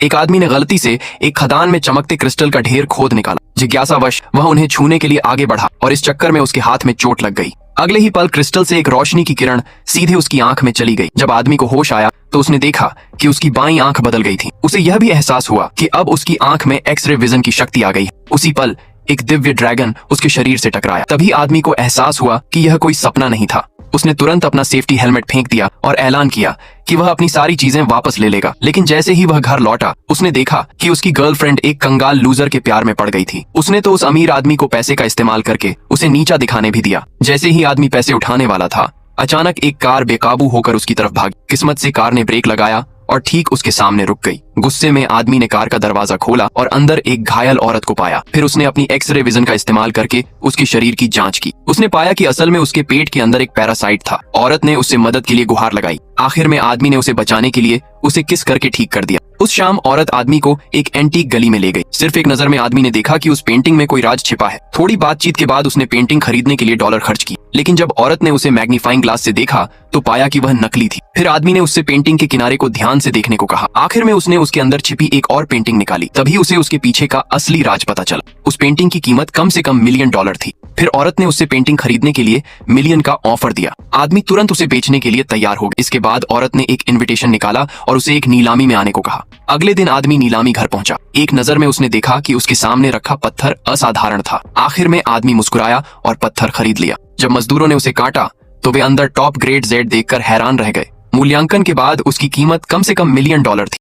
एक आदमी ने गलती से एक खदान में चमकते क्रिस्टल का ढेर खोद निकाला। जिज्ञासावश वह उन्हें छूने के लिए आगे बढ़ा और इस चक्कर में उसके हाथ में चोट लग गई। अगले ही पल क्रिस्टल से एक रोशनी की किरण सीधे उसकी आंख में चली गई। जब आदमी को होश आया तो उसने देखा कि उसकी बाईं आंख बदल गई थी। उसे यह भी एहसास हुआ कि अब उसकी आंख में एक्सरे विजन की शक्ति आ गई। उसी पल एक दिव्य ड्रैगन उसके शरीर से टकराया। तभी आदमी को एहसास हुआ कि यह कोई सपना नहीं था। उसने तुरंत अपना सेफ्टी हेलमेट फेंक दिया और ऐलान किया कि वह अपनी सारी चीजें वापस ले लेगा। लेकिन जैसे ही वह घर लौटा उसने देखा कि उसकी गर्लफ्रेंड एक कंगाल लूजर के प्यार में पड़ गई थी। उसने तो उस अमीर आदमी को पैसे का इस्तेमाल करके उसे नीचा दिखाने भी दिया। जैसे ही आदमी पैसे उठाने वाला था, अचानक एक कार बेकाबू होकर उसकी तरफ भागी। किस्मत से कार ने ब्रेक लगाया और ठीक उसके सामने रुक गई। गुस्से में आदमी ने कार का दरवाजा खोला और अंदर एक घायल औरत को पाया। फिर उसने अपनी एक्सरे विजन का इस्तेमाल करके उसके शरीर की जांच की। उसने पाया कि असल में उसके पेट के अंदर एक पैरासाइट था। औरत ने उससे मदद के लिए गुहार लगाई। आखिर में आदमी ने उसे बचाने के लिए उसे किस करके ठीक कर दिया। उस शाम औरत आदमी को एक एंटीक गली में ले गई। सिर्फ एक नजर में आदमी ने देखा कि उस पेंटिंग में कोई राज छिपा है। थोड़ी बातचीत के बाद उसने पेंटिंग खरीदने के लिए डॉलर खर्च की। लेकिन जब औरत ने उसे मैग्नीफाइंग ग्लास से देखा तो पाया कि वह नकली थी। फिर आदमी ने उससे पेंटिंग के किनारे को ध्यान से देखने को कहा। आखिर में उसने उसके अंदर छिपी एक और पेंटिंग निकाली। तभी उसे उसके पीछे का असली राज पता चला। उस पेंटिंग की कीमत कम से कम $1,000,000 थी। फिर औरत ने उससे पेंटिंग खरीदने के लिए $1,000,000 का ऑफर दिया। आदमी तुरंत उसे बेचने के लिए तैयार हो गया। इसके बाद औरत ने एक इन्विटेशन निकाला और उसे एक नीलामी में आने को कहा। अगले दिन आदमी नीलामी घर पहुंचा। एक नजर में उसने देखा कि उसके सामने रखा पत्थर असाधारण था। आखिर में आदमी मुस्कुराया और पत्थर खरीद लिया। जब मजदूरों ने उसे काटा तो वे अंदर टॉप ग्रेड जेड देखकर हैरान रह गए। मूल्यांकन के बाद उसकी कीमत कम से कम $1,000,000 थी।